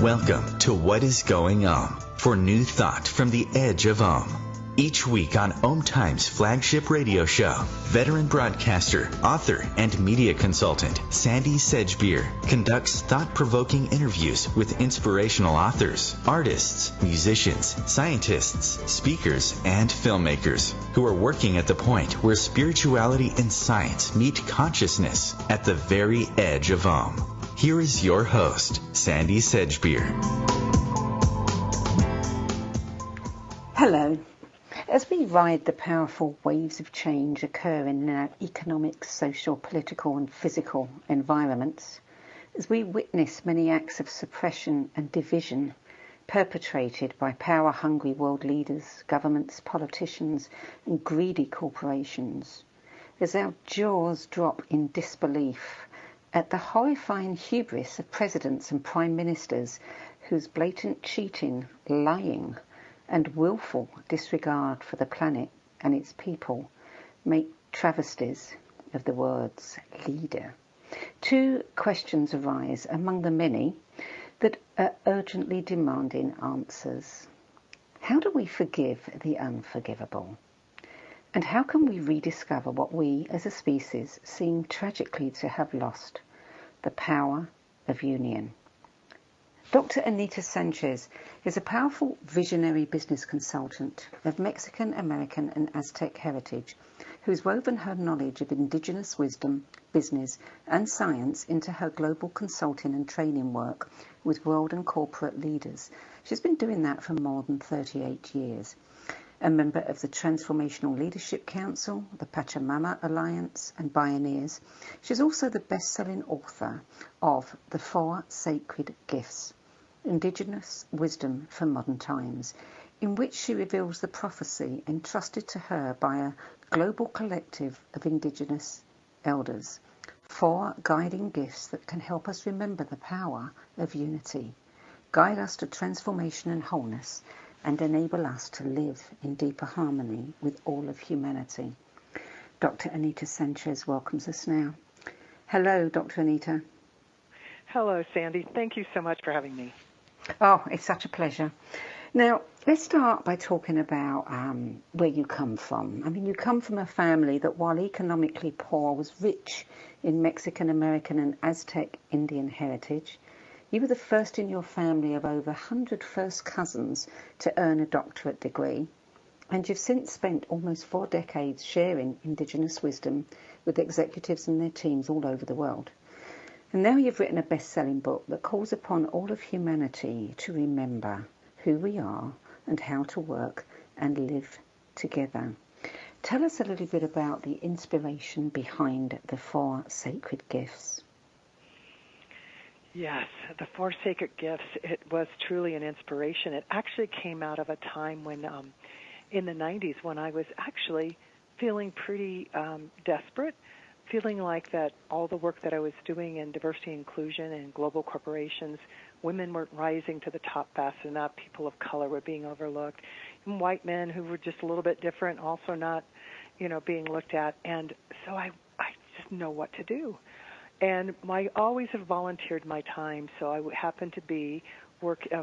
Welcome to What is Going for new thought from the edge of Each week on OMTimes flagship radio show, veteran broadcaster, author, and media consultant Sandy Sedgbeer conducts thought-provoking interviews with inspirational authors, artists, musicians, scientists, speakers, and filmmakers who are working at the point where spirituality and science meet consciousness at the very edge of Here is your host, Sandy Sedgbeer. Hello. As we ride the powerful waves of change occurring in our economic, social, political and physical environments, as we witness many acts of suppression and division perpetrated by power-hungry world leaders, governments, politicians and greedy corporations, as our jaws drop in disbelief at the horrifying hubris of presidents and prime ministers whose blatant cheating, lying and willful disregard for the planet and its people make travesties of the words leader. Two questions arise among the many that are urgently demanding answers. How do we forgive the unforgivable? And how can we rediscover what we as a species seem tragically to have lost, the power of union? Dr. Anita Sanchez is a powerful visionary business consultant of Mexican, American and Aztec heritage who's woven her knowledge of indigenous wisdom, business and science into her global consulting and training work with world and corporate leaders. She's been doing that for more than 38 years. A member of the Transformational Leadership Council, the Pachamama Alliance and Pioneers, she's also the best-selling author of The 4 Sacred Gifts, Indigenous Wisdom for Modern Times, in which she reveals the prophecy entrusted to her by a global collective of Indigenous elders, 4 guiding gifts that can help us remember the power of unity, guide us to transformation and wholeness, and enable us to live in deeper harmony with all of humanity. Dr. Anita Sanchez welcomes us now. Hello, Dr. Anita. Hello, Sandy. Thank you so much for having me. Oh, it's such a pleasure. Now, let's start by talking about where you come from. I mean, you come from a family that, while economically poor, was rich in Mexican, American and Aztec Indian heritage. You were the first in your family of over 100 first cousins to earn a doctorate degree, and you've since spent almost 4 decades sharing Indigenous wisdom with executives and their teams all over the world. And now you've written a best-selling book that calls upon all of humanity to remember who we are and how to work and live together. Tell us a little bit about the inspiration behind the 4 sacred gifts. Yes, the 4 sacred gifts, it was truly an inspiration. It actually came out of a time when, in the 90s, when I was actually feeling pretty desperate, feeling like that all the work that I was doing in diversity and inclusion and global corporations, women weren't rising to the top fast enough, people of color were being overlooked, and white men who were just a little bit different also not, being looked at. And so I just didn't know what to do. And I always have volunteered my time, so I happened to be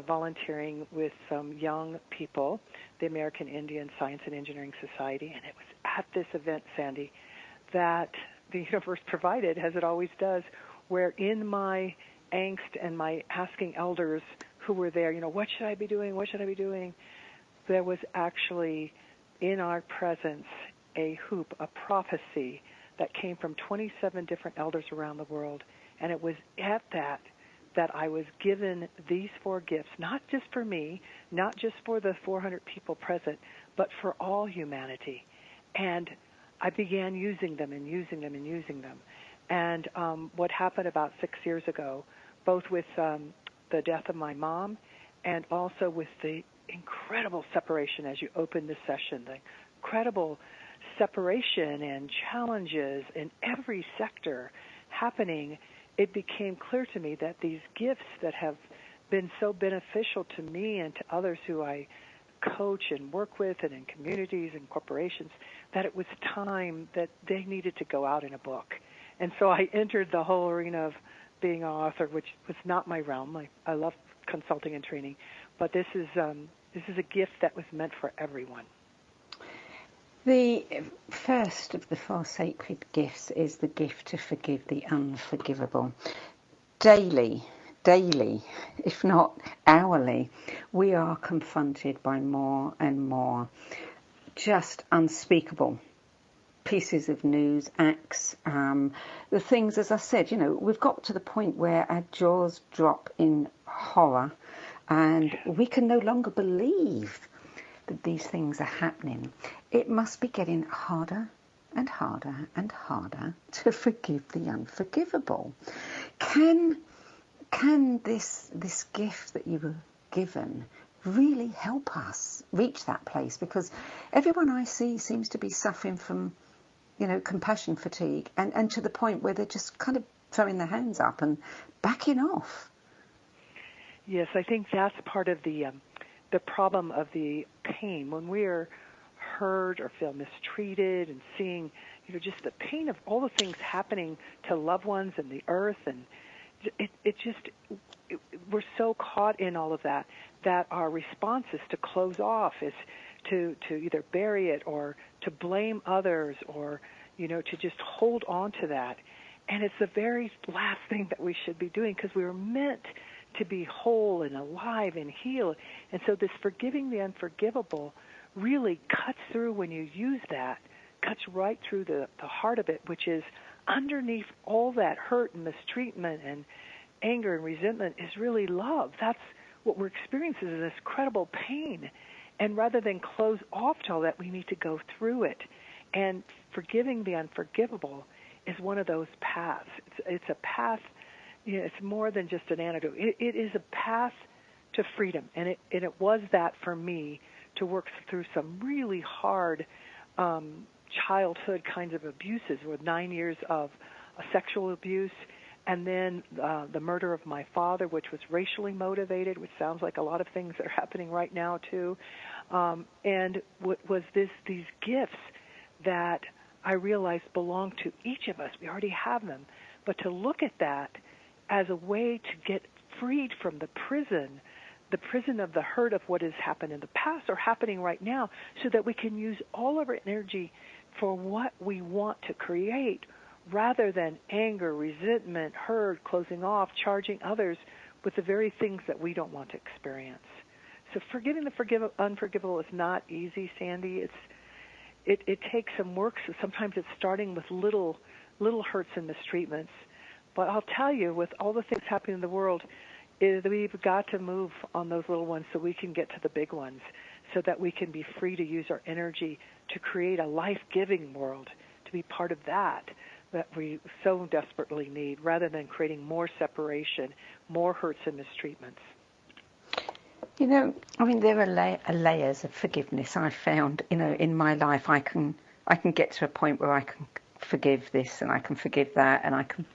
volunteering with some young people, the American Indian Science and Engineering Society, and it was at this event, Sandy, that the universe provided, as it always does, where in my angst and my asking elders who were there, what should I be doing, what should I be doing, there was actually in our presence a prophecy that came from 27 different elders around the world. And it was at that I was given these 4 gifts, not just for me, not just for the 400 people present, but for all humanity. And I began using them and using them and using them. And what happened about 6 years ago, both with the death of my mom and also with the incredible separation as you opened the session, the incredible separation and challenges in every sector happening, it became clear to me that these gifts that have been so beneficial to me and to others who I coach and work with and in communities and corporations, that it was time that they needed to go out in a book. And so I entered the whole arena of being an author, which was not my realm. I love consulting and training, but this is a gift that was meant for everyone. The first of the 4 sacred gifts is the gift to forgive the unforgivable. Daily, if not hourly, we are confronted by more and more just unspeakable pieces of news, acts, the things, as I said, we've got to the point where our jaws drop in horror and we can no longer believe that these things are happening. It must be getting harder and harder and harder to forgive the unforgivable. Can this gift that you were given really help us reach that place? Because everyone I see seems to be suffering from, compassion fatigue, and to the point where they're just kind of throwing their hands up and backing off. Yes, I think that's part of the problem of the pain. When we're hurt or feel mistreated and seeing, just the pain of all the things happening to loved ones and the earth, and we're so caught in all of that our response is to close off, is to either bury it or to blame others, or to just hold on to that. And it's the very last thing that we should be doing, because we were meant to be whole and alive and healed. And so this forgiving the unforgivable really cuts through when you use that, cuts right through the heart of it, which is underneath all that hurt and mistreatment and anger and resentment is really love. That's what we're experiencing, is this incredible pain. And rather than close off to all that, we need to go through it. And forgiving the unforgivable is one of those paths. It's a path. It's more than just an antidote. It is a path to freedom, and it was that for me, to work through some really hard childhood kinds of abuses, with 9 years of sexual abuse, and then the murder of my father, which was racially motivated, which sounds like a lot of things that are happening right now too. And what was these gifts that I realized belong to each of us. We already have them, but to look at that as a way to get freed from the prison of the hurt of what has happened in the past or happening right now, so that we can use all of our energy for what we want to create, rather than anger, resentment, hurt, closing off, charging others with the very things that we don't want to experience. So forgiving the unforgivable is not easy, Sandy. It takes some work. So sometimes it's starting with little hurts and mistreatments. But I'll tell you, with all the things happening in the world, we've got to move on those little ones so we can get to the big ones, so that we can be free to use our energy to create a life-giving world, to be part of that we so desperately need, rather than creating more separation, more hurts and mistreatments. There are layers of forgiveness I've found, in my life. I can get to a point where I can forgive this and I can forgive that, and I can,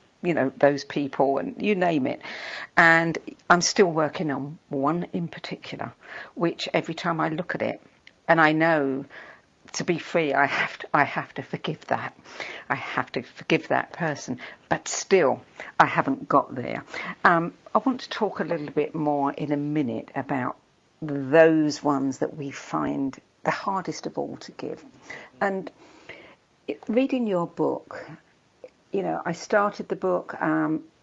those people, and you name it. And I'm still working on one in particular, which every time I look at it, and I know to be free, I have to forgive that. I have to forgive that person. But still, I haven't got there. I want to talk a little bit more in a minute about those ones that we find the hardest of all to give. And reading your book, I started the book,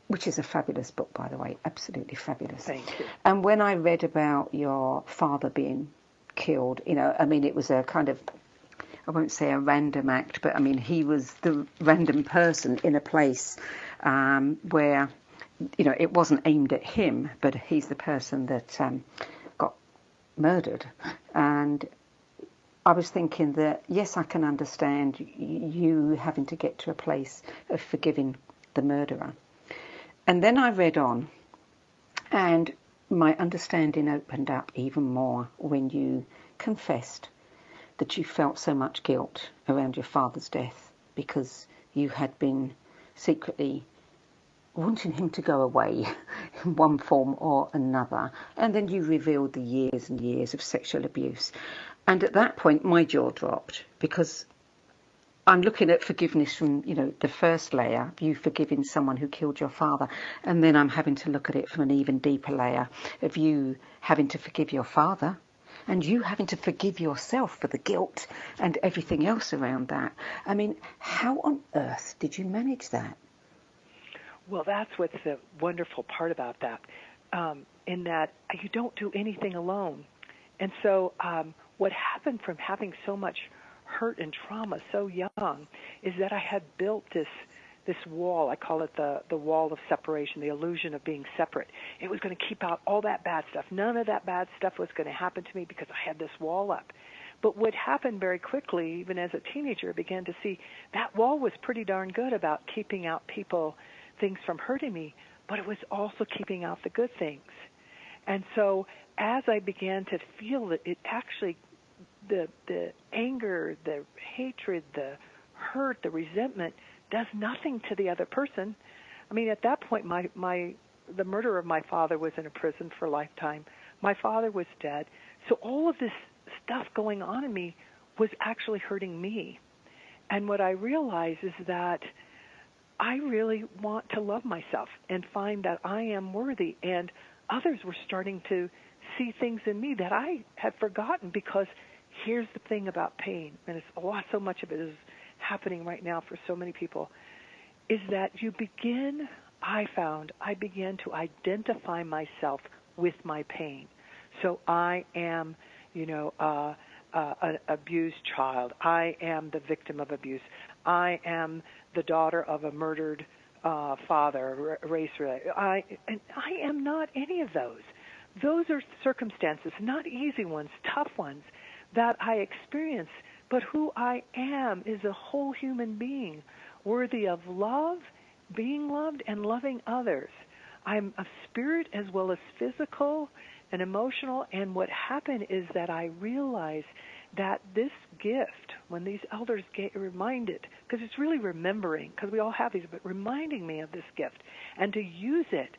which is a fabulous book, by the way, absolutely fabulous. Thank you. And when I read about your father being killed, it was a kind of, I won't say a random act, but he was the random person in a place where, it wasn't aimed at him, but he's the person that got murdered. And I was thinking that, yes, I can understand you having to get to a place of forgiving the murderer. And then I read on, and my understanding opened up even more when you confessed that you felt so much guilt around your father's death because you had been secretly wanting him to go away in one form or another. And then you revealed the years and years of sexual abuse. And at that point, my jaw dropped, because I'm looking at forgiveness from, the first layer, you forgiving someone who killed your father, and then I'm having to look at it from an even deeper layer of you having to forgive your father and you having to forgive yourself for the guilt and everything else around that. I mean, how on earth did you manage that? Well, that's what's the wonderful part about that, in that you don't do anything alone. And so what happened from having so much hurt and trauma so young is that I had built this wall. I call it the wall of separation, the illusion of being separate. It was going to keep out all that bad stuff. None of that bad stuff was going to happen to me because I had this wall up. But what happened very quickly, even as a teenager, I began to see that wall was pretty darn good about keeping out things from hurting me, but it was also keeping out the good things. And so as I began to feel that it actually, the anger, the hatred, the hurt, the resentment does nothing to the other person. I mean, at that point, the murderer of my father was in a prison for a lifetime. My father was dead. So all of this stuff going on in me was actually hurting me. And what I realized is that I really want to love myself and find that I am worthy. And others were starting to see things in me that I had forgotten, because here's the thing about pain, and it's so much of it is happening right now for so many people, is that I began to identify myself with my pain. So I am, an abused child. I am the victim of abuse. I am the daughter of a murdered father, race-related. I am not any of those. Those are circumstances, not easy ones, tough ones, that I experience. But who I am is a whole human being, worthy of love, being loved, and loving others. I'm a spirit as well as physical and emotional, and what happened is that I realized that this gift, when these elders get reminded, because it's really remembering, because we all have these, but reminding me of this gift, and to use it,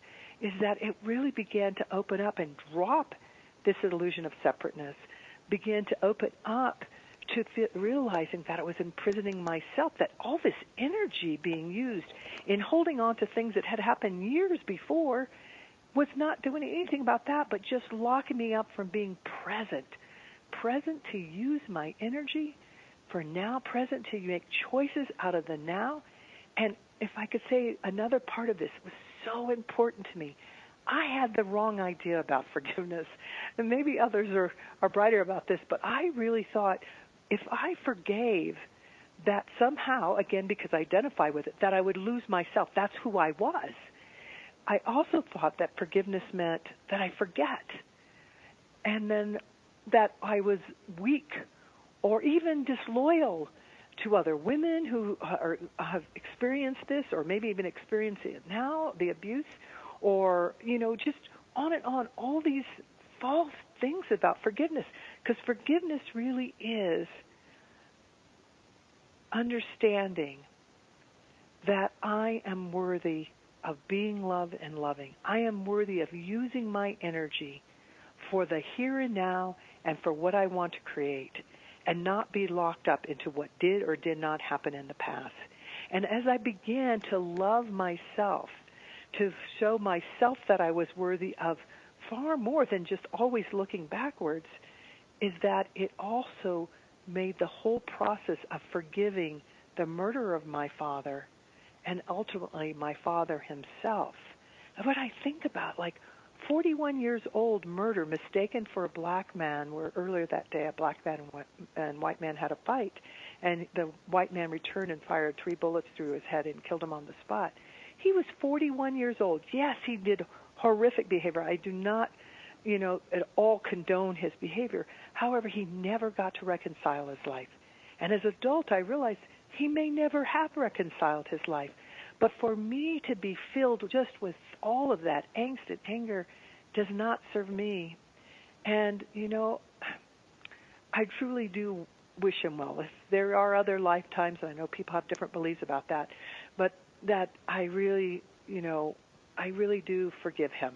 is that it really began to open up and drop this illusion of separateness, began to open up to realizing that it was imprisoning myself, that all this energy being used in holding on to things that had happened years before was not doing anything about that, but just locking me up from being present to use my energy for now, present to make choices out of the now. And if I could say, another part of this was so important to me. I had the wrong idea about forgiveness, and maybe others are brighter about this, but I really thought if I forgave, that somehow, again, because I identify with it, that I would lose myself. That's who I was. I also thought that forgiveness meant that I forget, and then that I was weak or even disloyal to other women who have experienced this, or maybe even experiencing it now, the abuse, or, just on and on, all these false things about forgiveness. Because forgiveness really is understanding that I am worthy of being loved and loving. I am worthy of using my energy for the here and now and for what I want to create, and not be locked up into what did or did not happen in the past. And as I began to love myself, to show myself that I was worthy of far more than just always looking backwards, is that it also made the whole process of forgiving the murder of my father and ultimately my father himself. And what I think about, 41 years old murder, mistaken for a black man, where earlier that day a black man and white man had a fight, and the white man returned and fired 3 bullets through his head and killed him on the spot. He was 41 years old. Yes, he did horrific behavior. I do not, at all condone his behavior. However, he never got to reconcile his life. And as an adult, I realized he may never have reconciled his life. But for me to be filled just with all of that angst and anger does not serve me. And, I truly do wish him well. If there are other lifetimes, and I know people have different beliefs about that, but that I really do forgive him.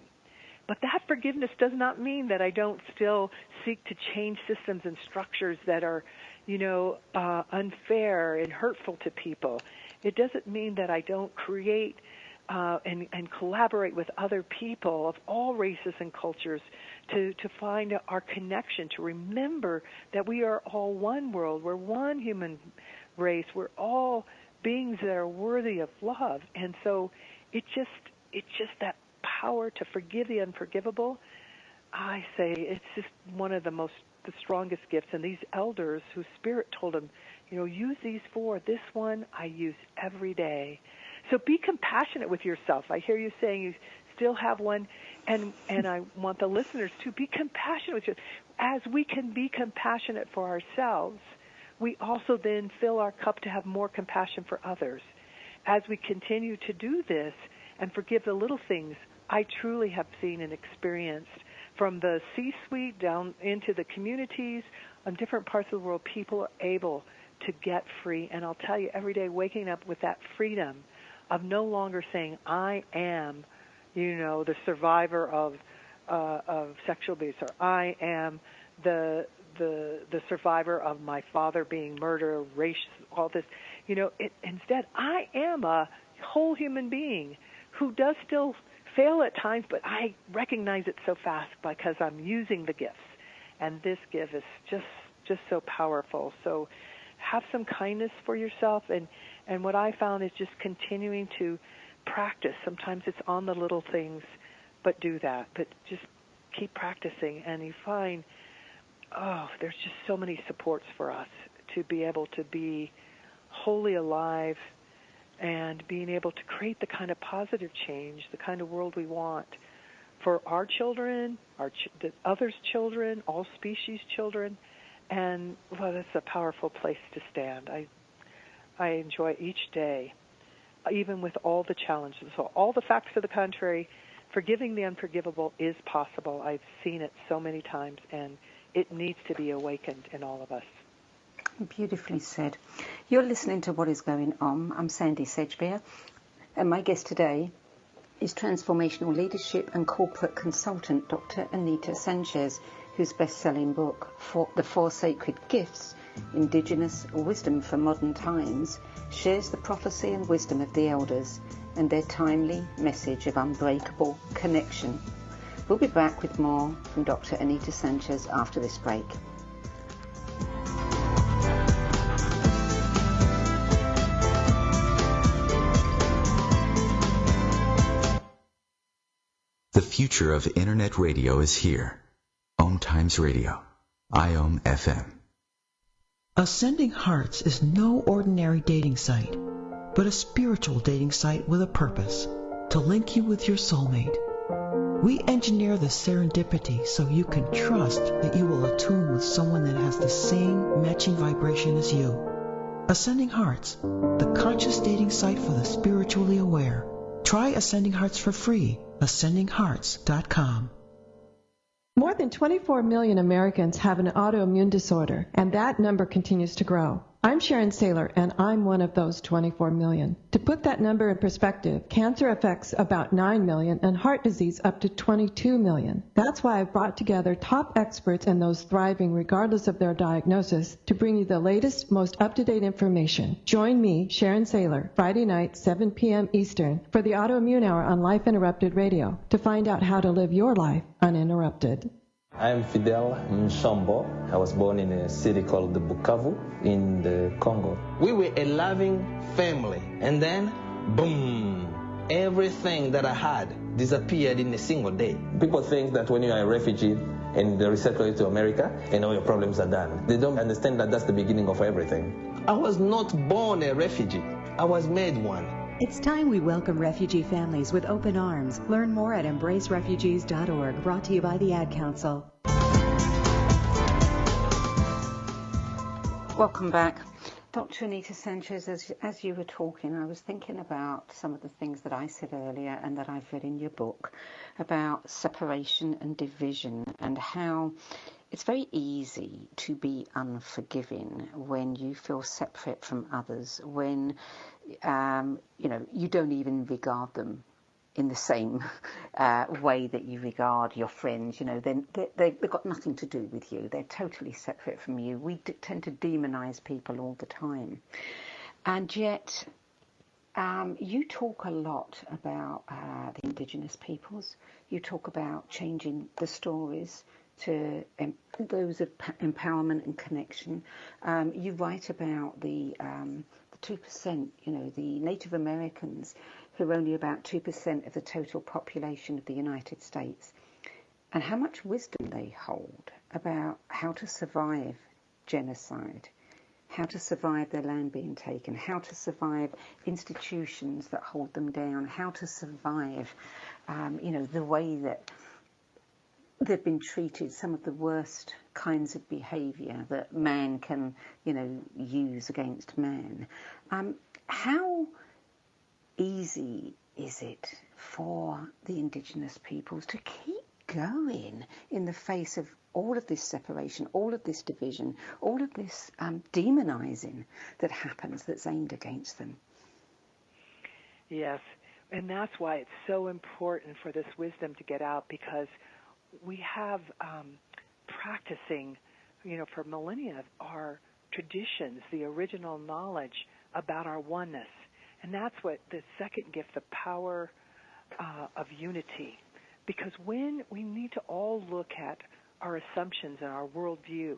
But that forgiveness does not mean that I don't still seek to change systems and structures that are, unfair and hurtful to people. It doesn't mean that I don't create and collaborate with other people of all races and cultures to find our connection, to remember that we are all one world, we're one human race, we're all beings that are worthy of love. And so it's just that power to forgive the unforgivable. I say it's just one of the strongest gifts. And these elders whose spirit told them, use these four. This one I use every day. So be compassionate with yourself. I hear you saying you still have one, and I want the listeners to be compassionate with you. As we can be compassionate for ourselves, we also then fill our cup to have more compassion for others. As we continue to do this and forgive the little things, I truly have seen and experienced from the C-suite down into the communities on different parts of the world, people are able to get free. And I'll tell you, every day waking up with that freedom of no longer saying, I am, the survivor of sexual abuse, or I am the survivor of my father being murdered, race, all this. Instead, I am a whole human being who does still fail at times, but I recognize it so fast because I'm using the gifts. And this gift is just so powerful. So have some kindness for yourself. And what I found is just continuing to practice. Sometimes it's on the little things, but do that. But just keep practicing. And you find, there's just so many supports for us to be able to be wholly alive and being able to create the kind of positive change, the kind of world we want for our children, the others' children, all species' children. And, that's a powerful place to stand. I enjoy each day, even with all the challenges. So all the facts to the contrary, forgiving the unforgivable is possible. I've seen it so many times, and it needs to be awakened in all of us. Beautifully said. You're listening to What is Going On. I'm Sandy Sedgbeer, and my guest today is transformational leadership and corporate consultant Dr. Anita Sanchez, whose best-selling book, The Four Sacred Gifts, Indigenous Wisdom for Modern Times, shares the prophecy and wisdom of the elders and their timely message of unbreakable connection. We'll be back with more from Dr. Anita Sanchez after this break. The future of Internet radio is here. OMTimes Radio, IOM FM. Ascending Hearts is no ordinary dating site, but a spiritual dating site with a purpose, to link you with your soulmate. We engineer the serendipity so you can trust that you will attune with someone that has the same matching vibration as you. Ascending Hearts, the conscious dating site for the spiritually aware. Try Ascending Hearts for free, ascendinghearts.com. More than 24 million Americans have an autoimmune disorder, and that number continues to grow. I'm Sharon Saylor, and I'm one of those 24 million. To put that number in perspective, cancer affects about 9 million and heart disease up to 22 million. That's why I've brought together top experts and those thriving regardless of their diagnosis to bring you the latest, most up-to-date information. Join me, Sharon Saylor, Friday night, 7 p.m. Eastern, for the Autoimmune Hour on Life Interrupted Radio to find out how to live your life uninterrupted. I am Fidel Nsombo. I was born in a city called the Bukavu in the Congo. We were a loving family, and then, boom, everything that I had disappeared in a single day. People think that when you are a refugee and they resettle you to America and all your problems are done, they don't understand that that's the beginning of everything. I was not born a refugee. I was made one. It's time we welcome refugee families with open arms. Learn more at embracerefugees.org, brought to you by the Ad Council. Welcome back. Dr. Anita Sanchez, as you were talking, I was thinking about some of the things that I said earlier and that I've read in your book about separation and division, and how it's very easy to be unforgiving when you feel separate from others, when you don't even regard them in the same way that you regard your friends. You know, they've got nothing to do with you. They're totally separate from you. We tend to demonize people all the time. And yet, you talk a lot about the Indigenous peoples. You talk about changing the stories to those of empowerment and connection. You write about the 2%, you know, the Native Americans, who are only about 2% of the total population of the United States, and how much wisdom they hold about how to survive genocide, how to survive their land being taken, how to survive institutions that hold them down, how to survive, you know, the way that they've been treated, some of the worst kinds of behaviour that man can, you know, use against man. How easy is it for the Indigenous peoples to keep going in the face of all of this separation, all of this division, all of this demonising that happens that's aimed against them? Yes, and that's why it's so important for this wisdom to get out, because we have practicing, you know, for millennia, our traditions, the original knowledge about our oneness. And that's what the second gift, the power of unity. Because when we need to all look at our assumptions and our worldview,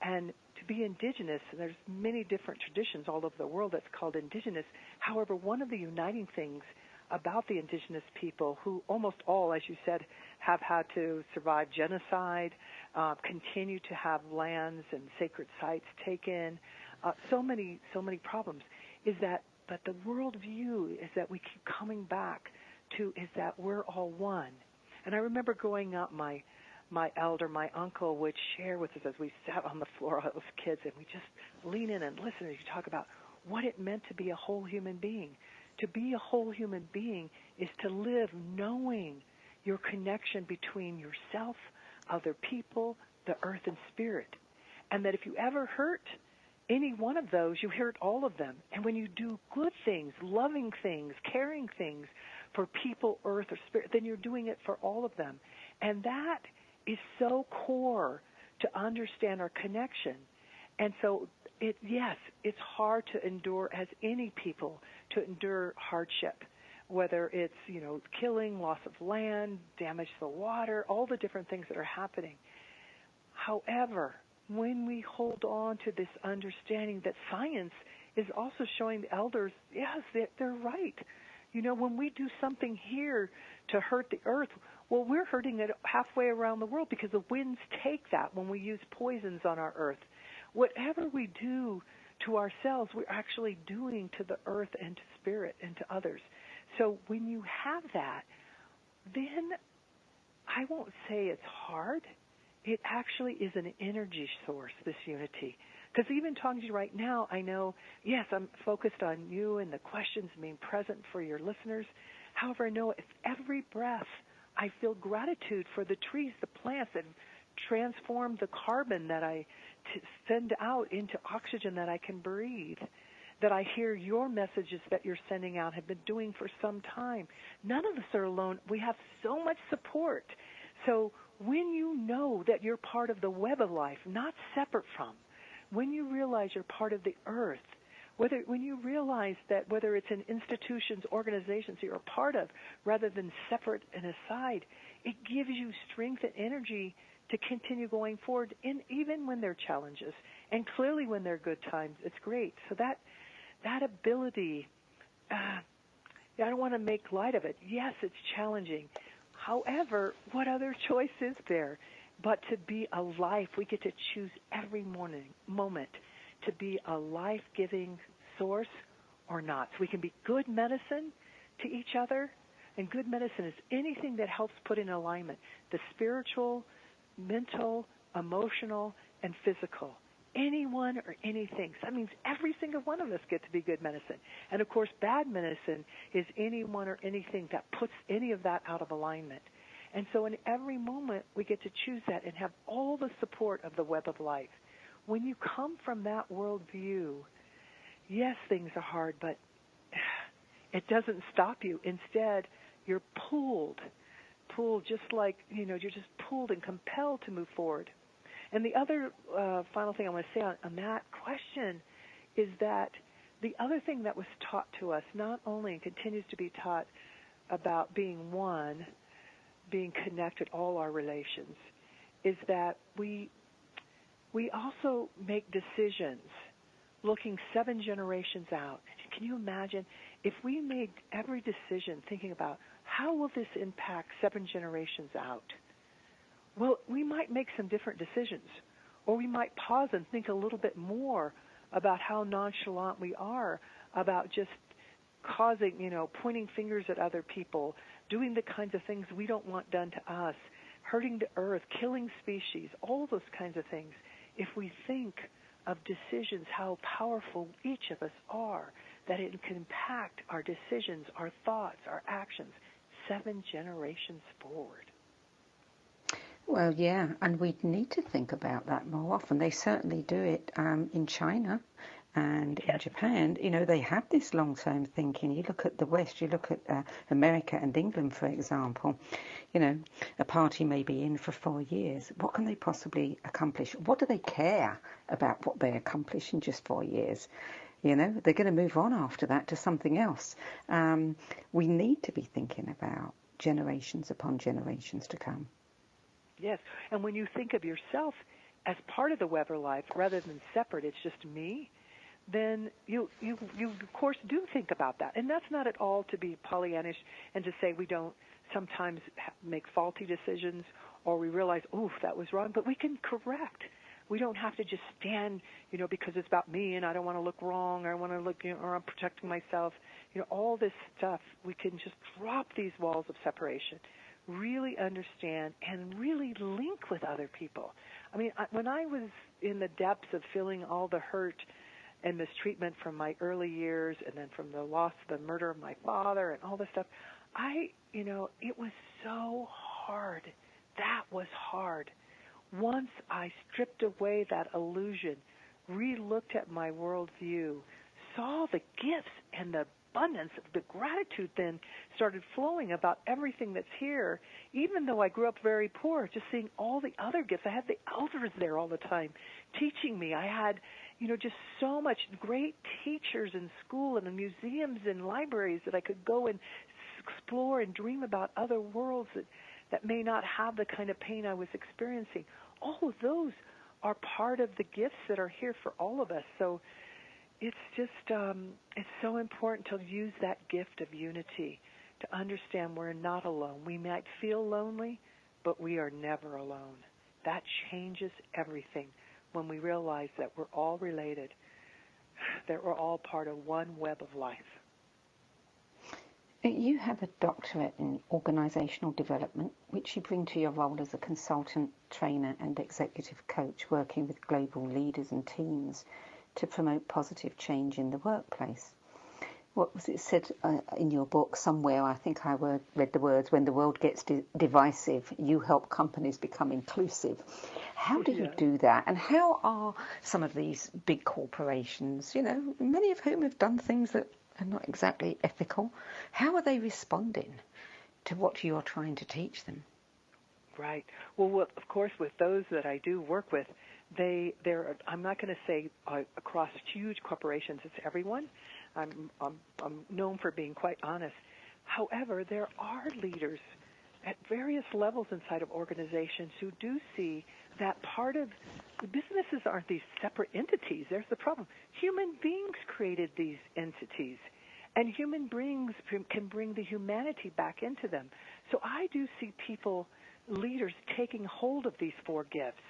and to be Indigenous, and there's many different traditions all over the world that's called Indigenous. However, one of the uniting things about the Indigenous people, who almost all, as you said, have had to survive genocide, continue to have lands and sacred sites taken, so many problems, is that, but the worldview is that we keep coming back to, is that we're all one. And I remember growing up, my elder, my uncle, would share with us as we sat on the floor as kids, and we just lean in and listen as you talk about what it meant to be a whole human being. To be a whole human being is to live knowing your connection between yourself, other people, the earth and spirit. And that if you ever hurt any one of those, you hurt all of them. And when you do good things, loving things, caring things for people, earth, or spirit, then you're doing it for all of them. And that is so core to understand our connection. And so, it's hard to endure, as any people, to endure hardship, whether it's, you know, killing, loss of land, damage to the water, all the different things that are happening. However, when we hold on to this understanding that science is also showing the elders, yes, they're right. You know, when we do something here to hurt the earth, well, we're hurting it halfway around the world, because the winds take that when we use poisons on our earth. Whatever we do to ourselves, we're actually doing to the earth and to spirit and to others. So when you have that, then I won't say it's hard. It actually is an energy source, this unity. Because even talking to you right now, I know, yes, I'm focused on you and the questions being present for your listeners. However, I know if every breath I feel gratitude for the trees, the plants that transform the carbon that I send out into oxygen that I can breathe, that I hear your messages that you're sending out, have been doing for some time. None of us are alone. We have so much support. So when you know that you're part of the web of life, not separate from, when you realize you're part of the earth, when you realize that whether it's in institutions, organizations you're a part of, rather than separate and aside, it gives you strength and energy to continue going forward, even when there are challenges. And clearly when there are good times, it's great. So that ability, I don't want to make light of it. Yes, it's challenging. However, what other choice is there but to be a life? We get to choose every moment to be a life-giving source or not. So we can be good medicine to each other, and good medicine is anything that helps put in alignment the spiritual, mental, emotional, and physical. Anyone or anything. So that means every single one of us get to be good medicine. And, of course, bad medicine is anyone or anything that puts any of that out of alignment. And so in every moment, we get to choose that and have all the support of the web of life. When you come from that worldview, yes, things are hard, but it doesn't stop you. Instead, You're pulled just like, you're just pulled and compelled to move forward. And the other final thing I want to say on that question is that the other thing that was taught to us, not only and continues to be taught about being one, being connected, all our relations, is that we also make decisions looking 7 generations out. Can you imagine if we made every decision thinking about how will this impact 7 generations out? Well, we might make some different decisions, or we might pause and think a little bit more about how nonchalant we are about just causing, pointing fingers at other people, doing the kinds of things we don't want done to us, hurting the earth, killing species, all those kinds of things. If we think of decisions, how powerful each of us are, that it can impact our decisions, our thoughts, our actions, 7 generations forward. Well, yeah, and we need to think about that more often. They certainly do it in China and in Japan. They have this long-term thinking. You look at the West, you look at America and England, for example. A party may be in for 4 years. What can they possibly accomplish? What do they care about what they accomplish in just 4 years? They're going to move on after that to something else. We need to be thinking about generations upon generations to come. Yes, and when you think of yourself as part of the web of life rather than separate, it's just me, then you of course do think about that. And that's not at all to be Pollyannish and to say we don't sometimes make faulty decisions or we realize, oof, that was wrong, but we can correct. We don't have to just stand, because it's about me and I don't want to look wrong or I want to look, or I'm protecting myself. All this stuff, we can just drop these walls of separation, really understand and really link with other people. I mean, when I was in the depths of feeling all the hurt and mistreatment from my early years and then from the loss, the murder of my father and all this stuff, it was so hard. That was hard. Once I stripped away that illusion, re-looked at my worldview, saw the gifts and the abundance, the gratitude then started flowing about everything that's here, even though I grew up very poor, just seeing all the other gifts. I had the elders there all the time teaching me. I had, just so much great teachers in school and in museums and libraries that I could go and explore and dream about other worlds that may not have the kind of pain I was experiencing. All of those are part of the gifts that are here for all of us. So it's just, it's so important to use that gift of unity to understand we're not alone. We might feel lonely, but we are never alone. That changes everything when we realize that we're all related, that we're all part of one web of life. You have a doctorate in organizational development, which you bring to your role as a consultant, trainer, and executive coach working with global leaders and teams to promote positive change in the workplace. What was it said in your book somewhere? I think I read the words, when the world gets divisive, you help companies become inclusive. How do you do that? And how are some of these big corporations, many of whom have done things that are not exactly ethical, how are they responding to what you're trying to teach them? Right. Well, of course, with those that I do work with, I'm not going to say across huge corporations it's everyone. I'm known for being quite honest. However, there are leaders at various levels inside of organizations who do see that part of the businesses aren't these separate entities. There's the problem. Human beings created these entities, and human beings can bring the humanity back into them. So I do see people, leaders, taking hold of these 4 gifts.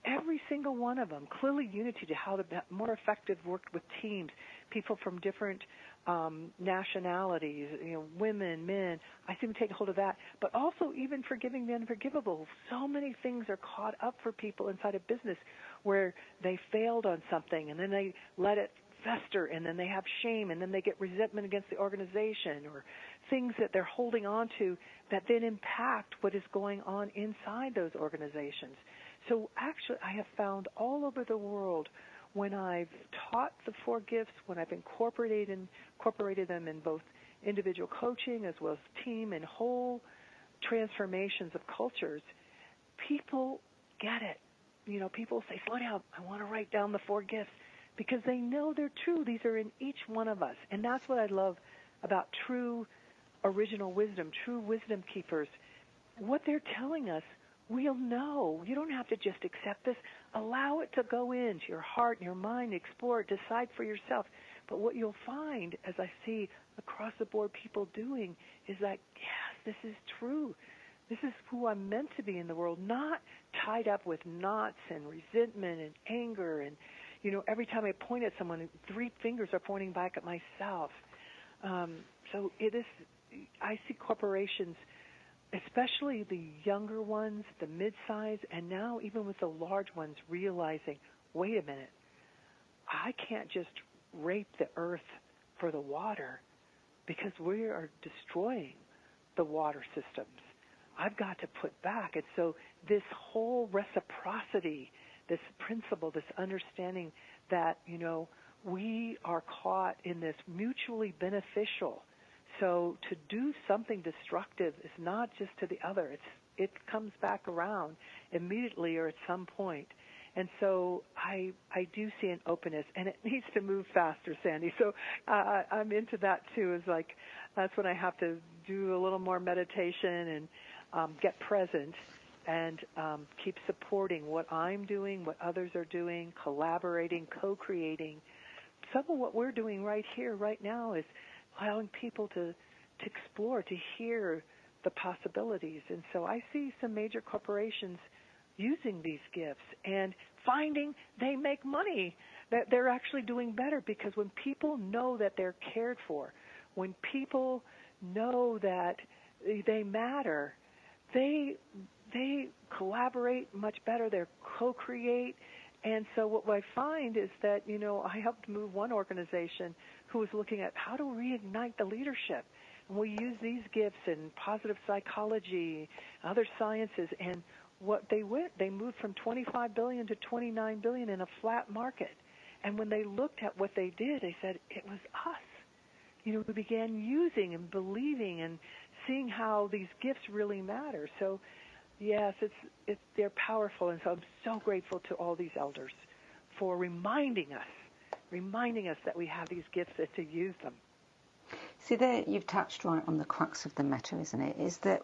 Every single one of them, clearly unity to how to more effective work with teams, people from different nationalities, women, men. I see them take hold of that. But also even forgiving the unforgivable. So many things are caught up for people inside of business where they failed on something and then they let it fester and then they have shame and then they get resentment against the organization or things that they're holding on to that then impact what is going on inside those organizations. So actually I have found all over the world when I've taught the 4 gifts, when I've incorporated them in both individual coaching as well as team and whole transformations of cultures, people get it. People say, slow down, I want to write down the 4 gifts, because they know they're true. These are in each one of us. And that's what I love about true original wisdom, true wisdom keepers. What they're telling us, we'll know. You don't have to just accept this. Allow it to go into your heart and your mind, explore it, decide for yourself. But what you'll find, as I see across the board people doing, is that, yes, this is true. This is who I'm meant to be in the world, not tied up with knots and resentment and anger. And, every time I point at someone, 3 fingers are pointing back at myself. So it is, I see corporations, especially the younger ones, the mid-size, and now even with the large ones, realizing, wait a minute, I can't just rape the earth for the water, because we are destroying the water systems. I've got to put back. And so this whole reciprocity, this principle, this understanding that, we are caught in this mutually beneficial. So to do something destructive is not just to the other. It comes back around immediately or at some point. And so I do see an openness, and it needs to move faster, Sandy. So I'm into that too. It's like that's when I have to do a little more meditation and get present and keep supporting what I'm doing, what others are doing, collaborating, co-creating. Some of what we're doing right here, right now, is allowing people to explore, to hear the possibilities. And so I see some major corporations using these gifts and finding they make money, that they're actually doing better, because when people know that they're cared for, when people know that they matter, they collaborate much better, they co-create. And so what I find is that, I helped move one organization who was looking at how to reignite the leadership. And we use these gifts in positive psychology, other sciences, and what they moved from $25 billion to $29 billion in a flat market. And when they looked at what they did, they said, it was us. We began using and believing and seeing how these gifts really matter. So, yes, they're powerful. And so I'm so grateful to all these elders for reminding us that we have these gifts and to use them. See, there you've touched right on the crux of the matter, isn't it? Is that,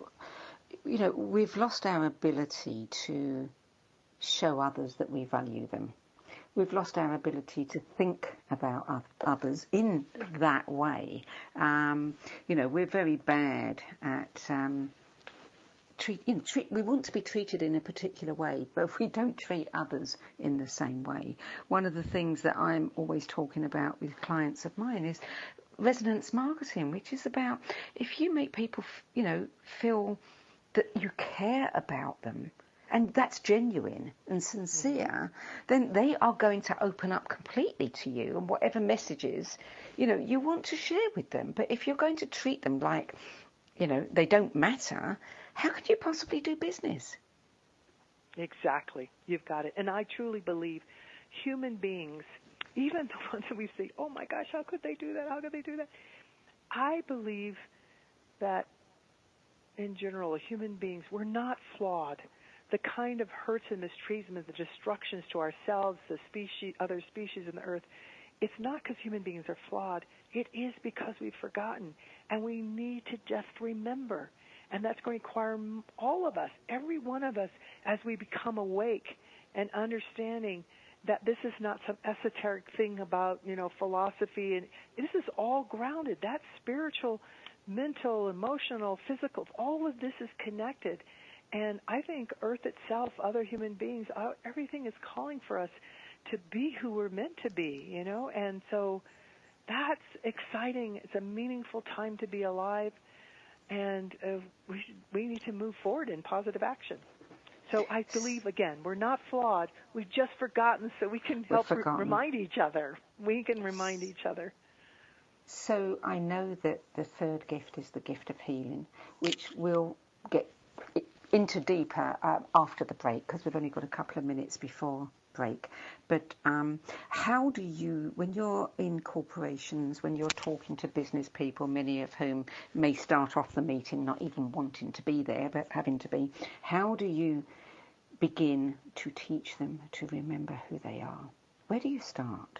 we've lost our ability to show others that we value them. We've lost our ability to think about others in that way. We're very bad at we want to be treated in a particular way, but we don't treat others in the same way. One of the things that I'm always talking about with clients of mine is resonance marketing, which is about if you make people, feel that you care about them, and that's genuine and sincere, then they are going to open up completely to you and whatever messages, you want to share with them. But if you're going to treat them like, they don't matter, how could you possibly do business? Exactly. You've got it. And I truly believe human beings, even the ones that we see, oh my gosh, how could they do that? How could they do that? I believe that in general, human beings, we're not flawed. The kind of hurts and mistreatment, the destructions to ourselves, the species, other species in the earth, it's not because human beings are flawed. It is because we've forgotten, and we need to just remember. And that's going to require all of us, every one of us, as we become awake and understanding that this is not some esoteric thing about, philosophy. And this is all grounded. That's spiritual, mental, emotional, physical. All of this is connected. And I think Earth itself, other human beings, everything is calling for us to be who we're meant to be, And so that's exciting. It's a meaningful time to be alive. And we need to move forward in positive action. So I believe, again, we're not flawed. We've just forgotten, so we can help remind each other. We can remind each other. So I know that the third gift is the gift of healing, which we'll get into deeper after the break, because we've only got a couple of minutes before break. But how do you, when you're in corporations, when you're talking to business people, many of whom may start off the meeting not even wanting to be there, but having to be, how do you begin to teach them to remember who they are? Where do you start?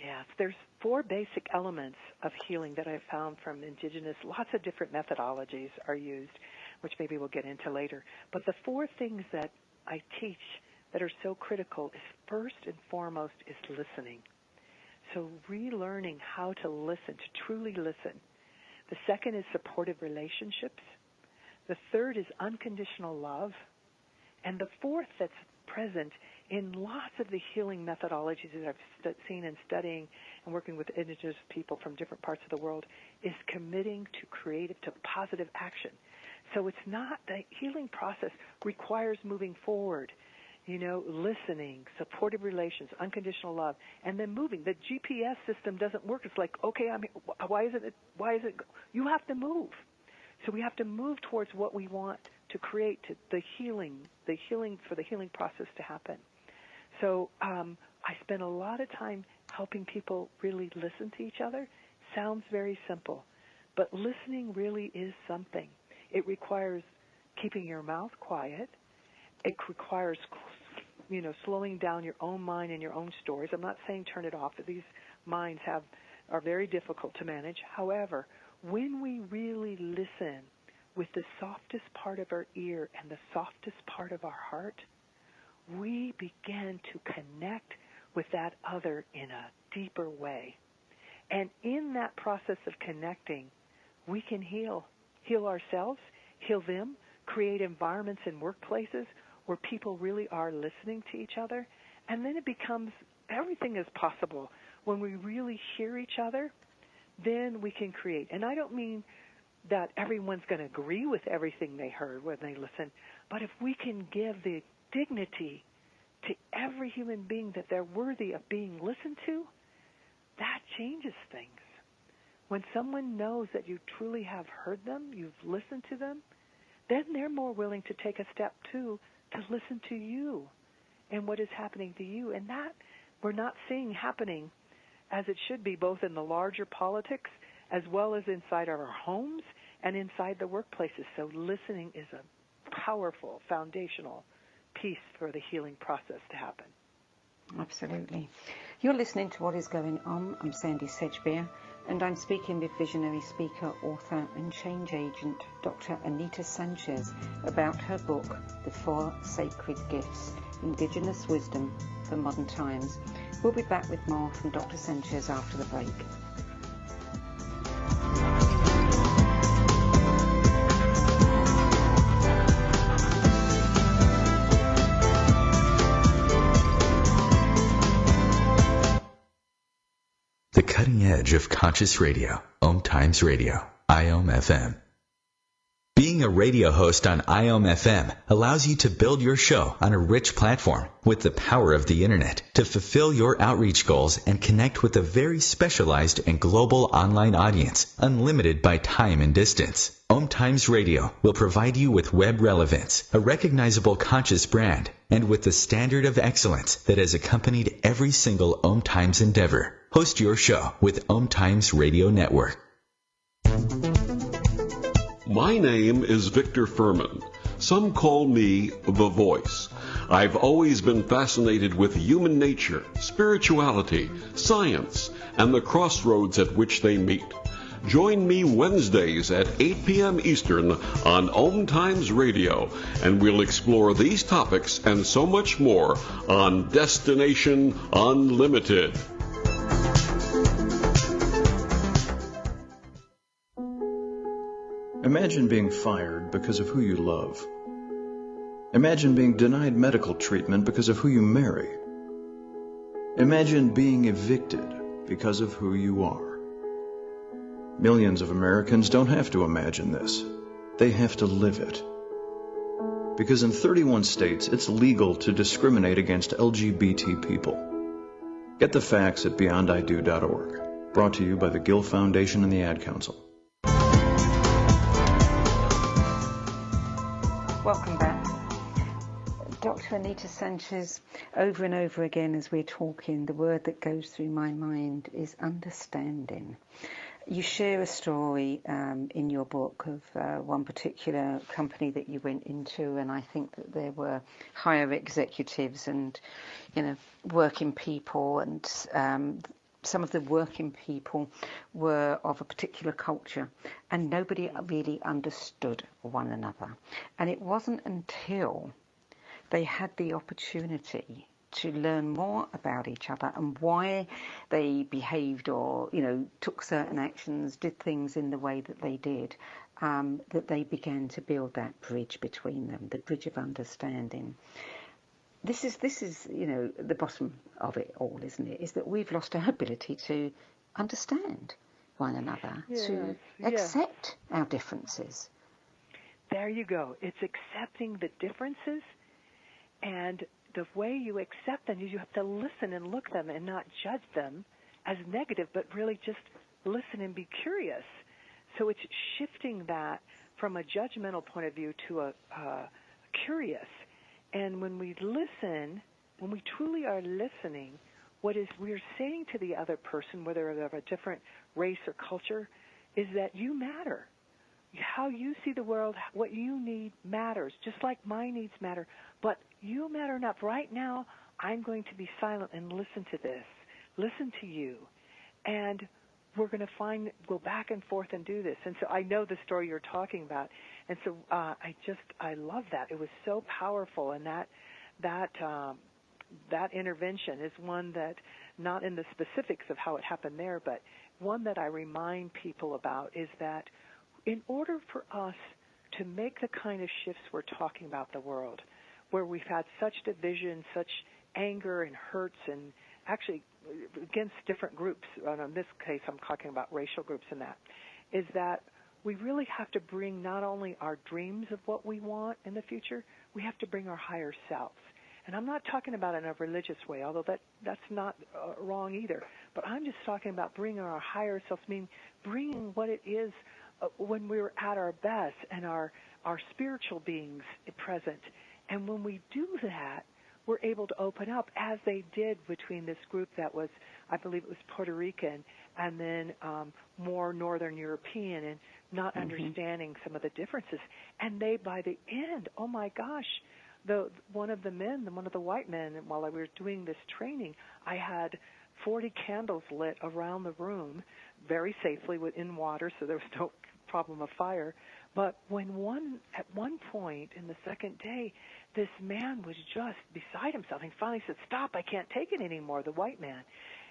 Yes, there's 4 basic elements of healing that I've found from Indigenous. Lots of different methodologies are used, which maybe we'll get into later. But the 4 things that I teach that are so critical is first and foremost is listening. So relearning how to listen, to truly listen. The second is supportive relationships. The third is unconditional love. And the fourth that's present in lots of the healing methodologies that I've seen in studying and working with Indigenous people from different parts of the world is committing to positive action. So it's not, the healing process requires moving forward, listening, supportive relations, unconditional love, and then moving. The GPS system doesn't work. It's like, okay, I'm here. Why is it? You have to move. So we have to move towards what we want to create, to the healing for the healing process to happen. So I spend a lot of time helping people really listen to each other. Sounds very simple, but listening really is something. It requires keeping your mouth quiet. It requires, slowing down your own mind and your own stories. I'm not saying turn it off. These minds are very difficult to manage. However, when we really listen with the softest part of our ear and the softest part of our heart, we begin to connect with that other in a deeper way. And in that process of connecting, we can heal ourselves, heal them, create environments in workplaces where people really are listening to each other. And then it becomes, everything is possible. When we really hear each other, then we can create. And I don't mean that everyone's going to agree with everything they heard when they listen, but if we can give the dignity to every human being that they're worthy of being listened to, that changes things. When someone knows that you truly have heard them, you've listened to them, then they're more willing to take a step too to listen to you and what is happening to you. And that we're not seeing happening as it should be, both in the larger politics as well as inside our homes and inside the workplaces. So listening is a powerful, foundational piece for the healing process to happen. Absolutely. You're listening to What is Going On. I'm Sandy Sedgbeer, and I'm speaking with visionary speaker, author and change agent Dr. Anita Sanchez about her book, The 4 Sacred Gifts, Indigenous Wisdom for Modern Times. We'll be back with more from Dr. Sanchez after the break. The cutting edge of conscious radio, OMTimes Radio, IOM FM. Being a radio host on IOM FM allows you to build your show on a rich platform with the power of the internet to fulfill your outreach goals and connect with a very specialized and global online audience, unlimited by time and distance. OMTimes Radio will provide you with web relevance, a recognizable conscious brand, and with the standard of excellence that has accompanied every single OMTimes endeavor. Host your show with OMTimes Radio Network. My name is Victor Furman. Some call me The Voice. I've always been fascinated with human nature, spirituality, science, and the crossroads at which they meet. Join me Wednesdays at 8 p.m. Eastern on OMTimes Radio, and we'll explore these topics and so much more on Destination Unlimited. Imagine being fired because of who you love. Imagine being denied medical treatment because of who you marry. Imagine being evicted because of who you are. Millions of Americans don't have to imagine this. They have to live it. Because in 31 states, it's legal to discriminate against LGBT people. Get the facts at beyondido.org. Brought to you by the Gill Foundation and the Ad Council. Welcome back. Dr. Anita Sanchez, over and over again as we're talking, the word that goes through my mind is understanding. You share a story in your book of one particular company that you went into, and I think that there were higher executives and, working people, and some of the working people were of a particular culture, and nobody really understood one another. And it wasn't until they had the opportunity to learn more about each other and why they behaved or, took certain actions, did things in the way that they did, that they began to build that bridge between them, the bridge of understanding. This is the bottom of it all, isn't it? Is that we've lost our ability to understand one another, to accept our differences. There you go. It's accepting the differences, and the way you accept them is you have to listen and look them and not judge them as negative, but really just listen and be curious. So it's shifting that from a judgmental point of view to a curious. And when we listen, when we truly are listening, what is we're saying to the other person, whether they're of a different race or culture, is that you matter. How you see the world, what you need matters, just like my needs matter. But you matter enough. Right now, I'm going to be silent and listen to this, listen to you. And we're going to go back and forth and do this. And so I know the story you're talking about. And so I love that. It was so powerful. And that intervention is one that, not in the specifics of how it happened there, but one that I remind people about is that in order for us to make the kind of shifts we're talking about the world, where we've had such division, such anger and hurts, and actually against different groups, and in this case I'm talking about racial groups and that, is that we really have to bring not only our dreams of what we want in the future, we have to bring our higher selves. And I'm not talking about it in a religious way, although that's not wrong either, but I'm just talking about bringing our higher selves, meaning bringing what it is when we're at our best and our spiritual beings present. And when we do that, we're able to open up, as they did between this group that was, I believe it was Puerto Rican, and then more Northern European, and not understanding some of the differences. And they, by the end, oh my gosh, one of the white men, while I was doing this training, I had 40 candles lit around the room, very safely in water, so there was no problem of fire. But at one point in the second day, this man was just beside himself. He finally said, "Stop, I can't take it anymore," the white man.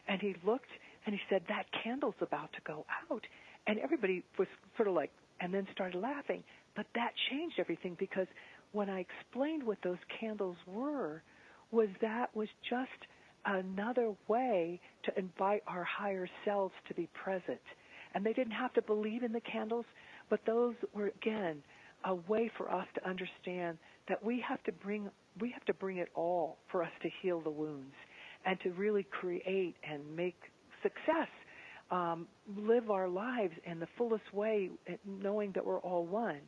And he looked and he said, "That candle's about to go out." And everybody was sort of like, and then started laughing. But that changed everything, because when I explained what those candles were, was just another way to invite our higher selves to be present. And they didn't have to believe in the candles, but those were, again, a way for us to understand that we have to bring it all for us to heal the wounds and to really create and make success, live our lives in the fullest way, knowing that we're all one.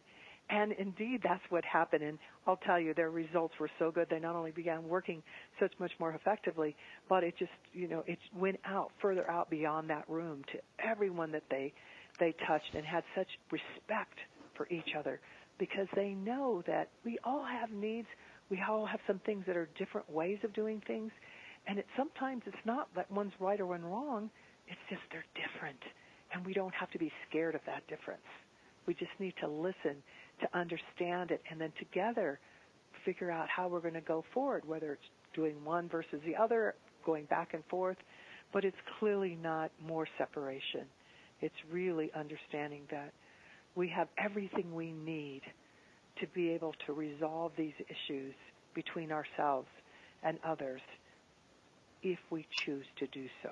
And indeed, that's what happened. And I'll tell you, their results were so good. They not only began working so much more effectively, but it just, it went further out beyond that room to everyone that they touched, and had such respect for each other, because they know that we all have needs. We all have some things that are different ways of doing things. And sometimes it's not that one's right or one's wrong. It's just they're different. And we don't have to be scared of that difference. We just need to listen to understand it, and then together figure out how we're going to go forward, whether it's doing one versus the other, going back and forth. But it's clearly not more separation. It's really understanding that we have everything we need to be able to resolve these issues between ourselves and others if we choose to do so.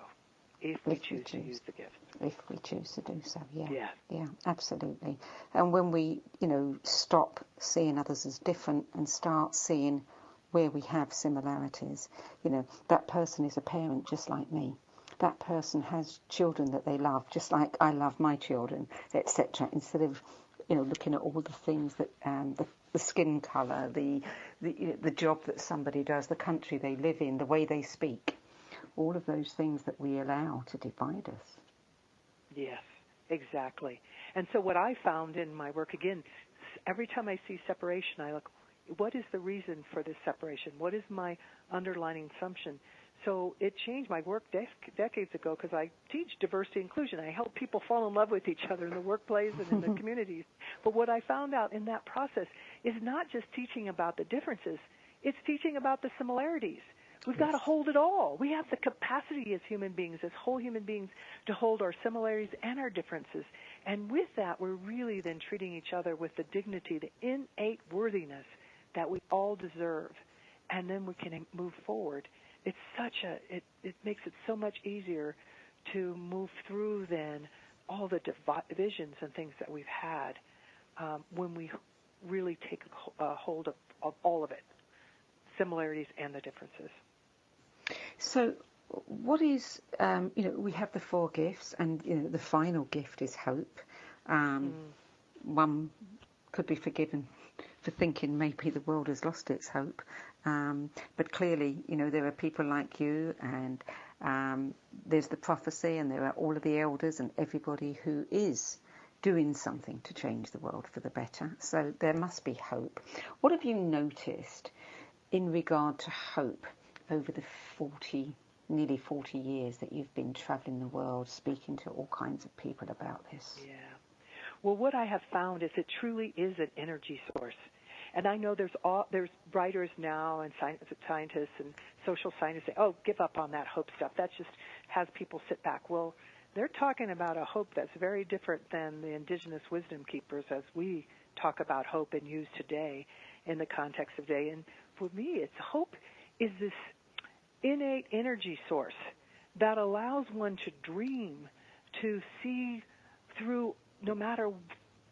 If we choose to use the gift. If we choose to do so, yeah. Yeah, absolutely. And when we, stop seeing others as different and start seeing where we have similarities, that person is a parent just like me. That person has children that they love, just like I love my children, etc. Instead of looking at all the things that the skin colour, the job that somebody does, the country they live in, the way they speak, all of those things that we allow to divide us. Yes, exactly. And so what I found in my work, again, every time I see separation, I look, what is the reason for this separation? What is my underlying assumption? So it changed my work decades ago because I teach diversity and inclusion. I help people fall in love with each other in the workplace and in the communities. But what I found out in that process is not just teaching about the differences, it's teaching about the similarities. We've got to hold it all. We have the capacity as human beings, as whole human beings, to hold our similarities and our differences. And with that, we're really then treating each other with the dignity, the innate worthiness that we all deserve. And then we can move forward. It's it makes it so much easier to move through then all the divisions and things that we've had when we really take a hold of all of it, similarities and the differences. So what is, we have the 4 gifts, and the final gift is hope. One could be forgiven for thinking maybe the world has lost its hope. But clearly, there are people like you, and there's the prophecy, and there are all of the elders and everybody who is doing something to change the world for the better. So there must be hope. What have you noticed in regard to hope over the nearly 40 years that you've been traveling the world, speaking to all kinds of people about this? Yeah. Well, what I have found is it truly is an energy source. And I know there's writers now and scientists and social scientists say, oh, give up on that hope stuff. That just has people sit back. Well, they're talking about a hope that's very different than the Indigenous wisdom keepers as we talk about hope and use today in the context of today. And for me, it's hope is this innate energy source that allows one to dream, to see through no matter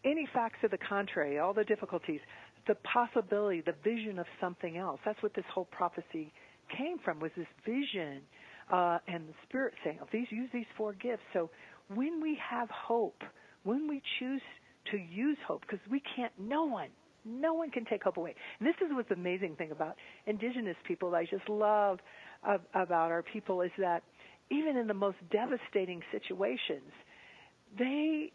any facts to the contrary, all the difficulties, the possibility, the vision of something else. That's what this whole prophecy came from, was this vision and the Spirit saying, use these 4 gifts. So when we have hope, when we choose to use hope, because no one can take hope away. And this is what's the amazing thing about Indigenous people I just love about our people, is that even in the most devastating situations, they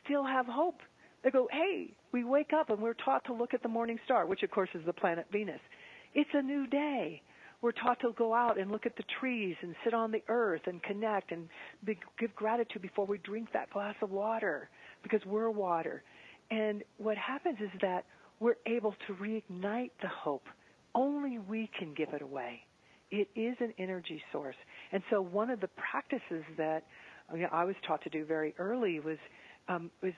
still have hope. They go, hey, we wake up and we're taught to look at the morning star, which of course is the planet Venus. It's a new day. We're taught to go out and look at the trees and sit on the earth and connect and give gratitude before we drink that glass of water, because we're water. And what happens is that we're able to reignite the hope. Only we can give it away. It is an energy source. And so one of the practices that I was taught to do very early was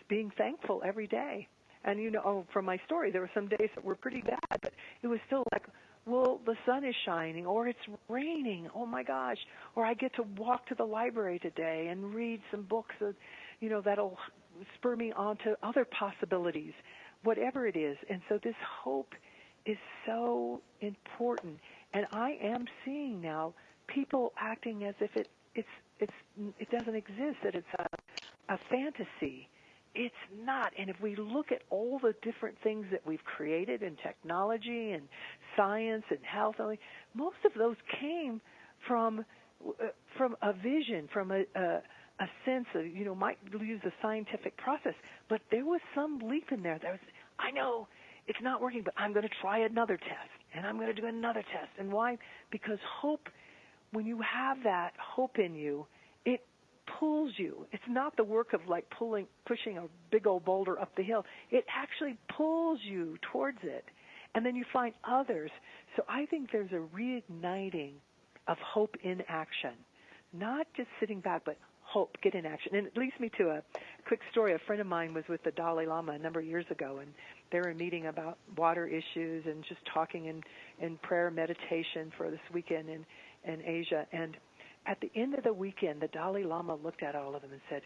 being thankful every day. And from my story, there were some days that were pretty bad, but it was still like, well, the sun is shining, or it's raining, oh my gosh, or I get to walk to the library today and read some books that, that'll spur me on to other possibilities, whatever it is. And so this hope is so important. And I am seeing now people acting as if it doesn't exist, that it's a fantasy. It's not. And if we look at all the different things that we've created in technology and science and health, most of those came from a vision, from a sense of, might use the scientific process, but there was some leap in there. I know it's not working, but I'm going to try another test, and I'm going to do another test. And why? Because hope, when you have that hope in you, it pulls you. It's not the work of like pushing a big old boulder up the hill. It actually pulls you towards it. And then you find others. So I think there's a reigniting of hope in action. Not just sitting back, but hope, get in action. And it leads me to a quick story. A friend of mine was with the Dalai Lama a number of years ago, and they were meeting about water issues and just talking in prayer meditation for this weekend in Asia. And at the end of the weekend, the Dalai Lama looked at all of them and said,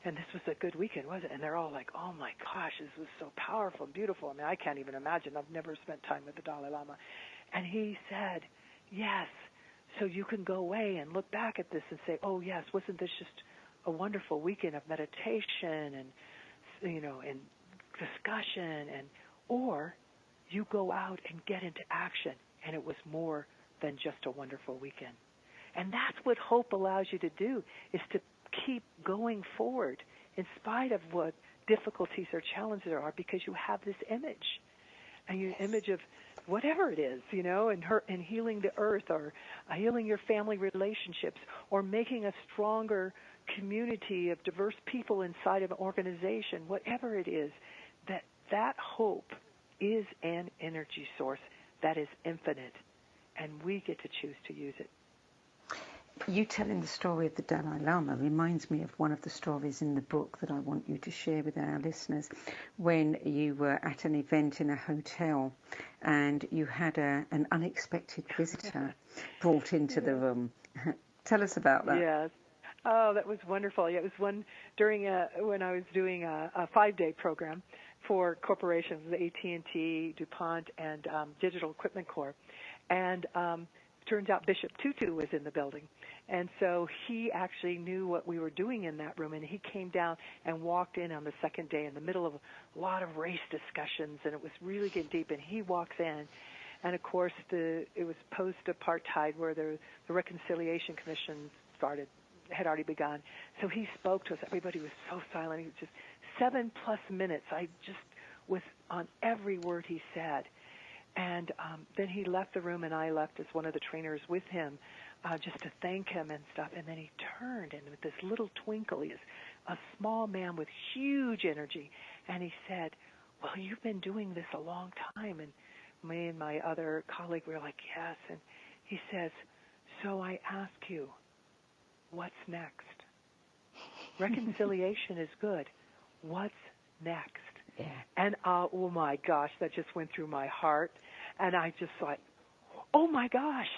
and this was a good weekend, wasn't it? And they're all like, oh, my gosh, this was so powerful and beautiful. I can't even imagine. I've never spent time with the Dalai Lama. And he said, yes, so you can go away and look back at this and say, oh, yes, wasn't this just a wonderful weekend of meditation and in discussion, or you go out and get into action, and it was more than just a wonderful weekend. And that's what hope allows you to do, is to keep going forward in spite of what difficulties or challenges there are, because you have this image, and your image of whatever it is, and healing the earth, or healing your family relationships, or making a stronger community of diverse people inside of an organization, whatever it is, that hope is an energy source that is infinite, and we get to choose to use it. You telling the story of the Dalai Lama reminds me of one of the stories in the book that I want you to share with our listeners, when you were at an event in a hotel and you had an unexpected visitor brought into the room. Tell us about that. Yes. Oh, that was wonderful. Yeah, it was one during when I was doing a 5-day program for corporations, the AT&T, DuPont, and Digital Equipment Corp. And turns out Bishop Tutu was in the building. And so he actually knew what we were doing in that room, and he came down and walked in on the second day in the middle of a lot of race discussions, and it was really getting deep, and he walks in. And, of course, it was post-apartheid, where the Reconciliation Commission had already begun. So he spoke to us. Everybody was so silent. He was just 7+ minutes. I just was on every word he said. And then he left the room, and I left as one of the trainers with him, just to thank him and stuff. And then he turned, and with this little twinkle, he is a small man with huge energy, and he said, "Well, you've been doing this a long time." And me and my other colleague were like, "Yes." And he says, "So I ask you, what's next? Reconciliation is good. What's next?" Yeah. And oh my gosh, that just went through my heart. And I just thought, oh my gosh,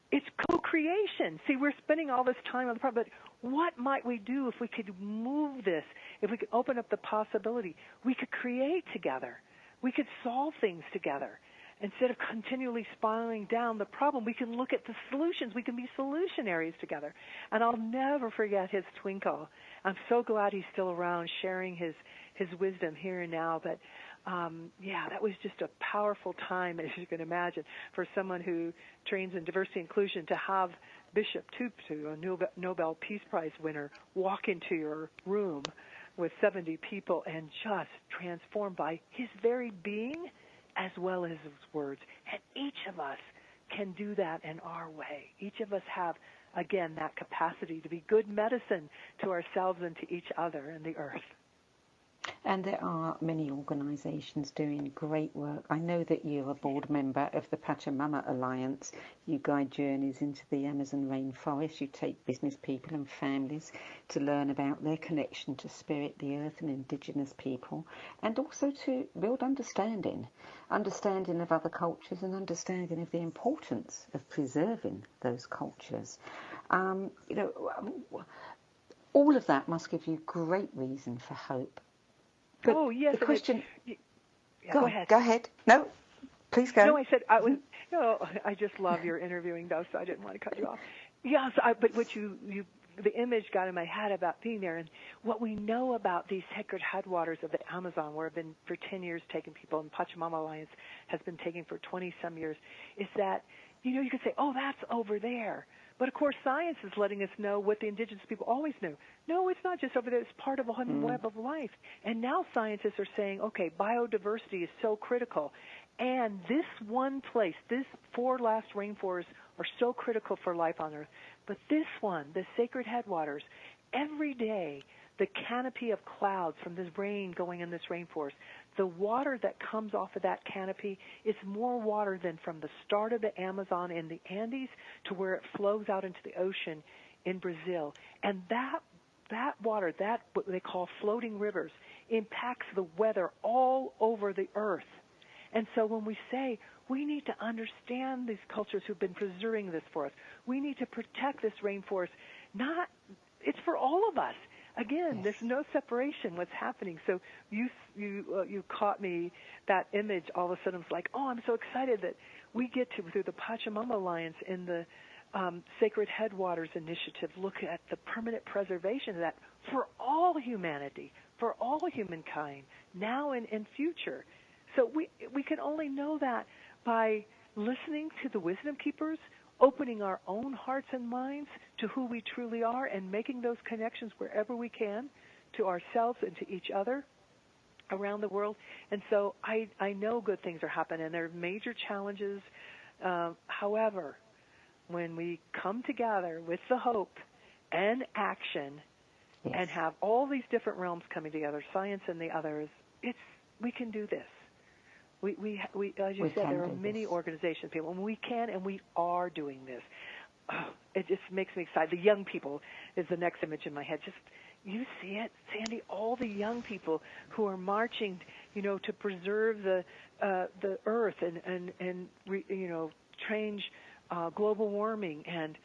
it's co-creation. See, we're spending all this time on the problem, but what might we do if we could move this, if we could open up the possibility? We could create together. We could solve things together. Instead of continually spiraling down the problem, we can look at the solutions. We can be solutionaries together. And I'll never forget his twinkle. I'm so glad he's still around, sharing his wisdom here and now. But, that was just a powerful time, as you can imagine, for someone who trains in diversity and inclusion, to have Bishop Tutu, a Nobel Peace Prize winner, walk into your room with 70 people and just transformed by his very being as well as his words. And each of us can do that in our way. Each of us have, again, that capacity to be good medicine to ourselves and to each other and the earth. And there are many organisations doing great work. I know that you're a board member of the Pachamama Alliance. You guide journeys into the Amazon rainforest. You take business people and families to learn about their connection to spirit, the earth and indigenous people, and also to build understanding of other cultures and understanding of the importance of preserving those cultures. All of that must give you great reason for hope. But oh, yes. The question... Go ahead. Go ahead. No, please go. No, I said, I just love your interviewing, though, so I didn't want to cut you off. Yes, but what the image got in my head about being there, and what we know about these sacred headwaters of the Amazon, where I've been for 10 years taking people, and Pachamama Alliance has been taking for 20-some years, is that, you could say, oh, that's over there. But, of course, science is letting us know what the indigenous people always knew. No, it's not just over there. It's part of a web of life. And now scientists are saying, okay, biodiversity is so critical. And this one place, these 4 last rainforests are so critical for life on Earth. But this one, the sacred headwaters, every day the canopy of clouds from this rain going in this rainforest, the water that comes off of that canopy is more water than from the start of the Amazon in the Andes to where it flows out into the ocean in Brazil. And that water, that what they call floating rivers, impacts the weather all over the earth. And so when we say we need to understand these cultures who've been preserving this for us, we need to protect this rainforest, it's for all of us. Again, there's no separation what's happening. So you caught me, that image, all of a sudden it's like, oh, I'm so excited that we get to, through the Pachamama Alliance and the Sacred Headwaters Initiative, look at the permanent preservation of that for all humanity, for all humankind, now and future. So we can only know that by listening to the wisdom keepers, opening our own hearts and minds to who we truly are, and making those connections wherever we can to ourselves and to each other around the world. And so I know good things are happening, and there are major challenges. However, when we come together with the hope and action, yes, and have all these different realms coming together, science and the others, we can do this. We as you said, there are many organizations, people, and we can, and we are doing this. Oh, it just makes me excited. The young people is the next image in my head. Just, you see it, Sandy, all the young people who are marching, to preserve the earth and change global warming, and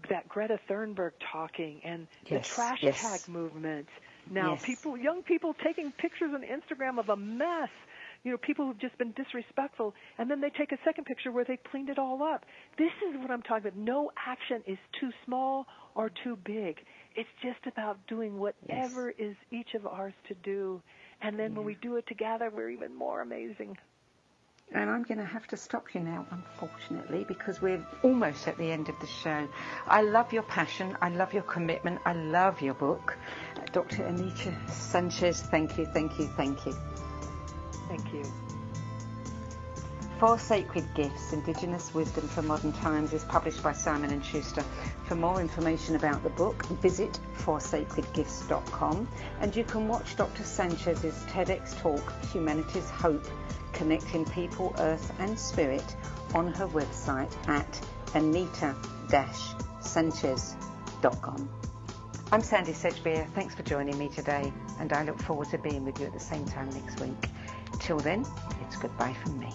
that Greta Thunberg talking, and the trash tag movement. Now, young people taking pictures on Instagram of a mess. People who've just been disrespectful, and then they take a second picture where they cleaned it all up. This is what I'm talking about. No action is too small or too big. It's just about doing whatever is each of ours to do. And then when we do it together, we're even more amazing. And I'm going to have to stop you now, unfortunately, because we're almost at the end of the show. I love your passion. I love your commitment. I love your book. Dr. Anita Sanchez, thank you, thank you, thank you. Thank you. 4 Sacred Gifts, Indigenous Wisdom for Modern Times is published by Simon & Schuster. For more information about the book, visit forsacredgifts.com, and you can watch Dr. Sanchez's TEDx talk, Humanity's Hope, Connecting People, Earth and Spirit, on her website at anita-sanchez.com. I'm Sandy Sedgbeer. Thanks for joining me today, and I look forward to being with you at the same time next week. Till then, it's goodbye from me.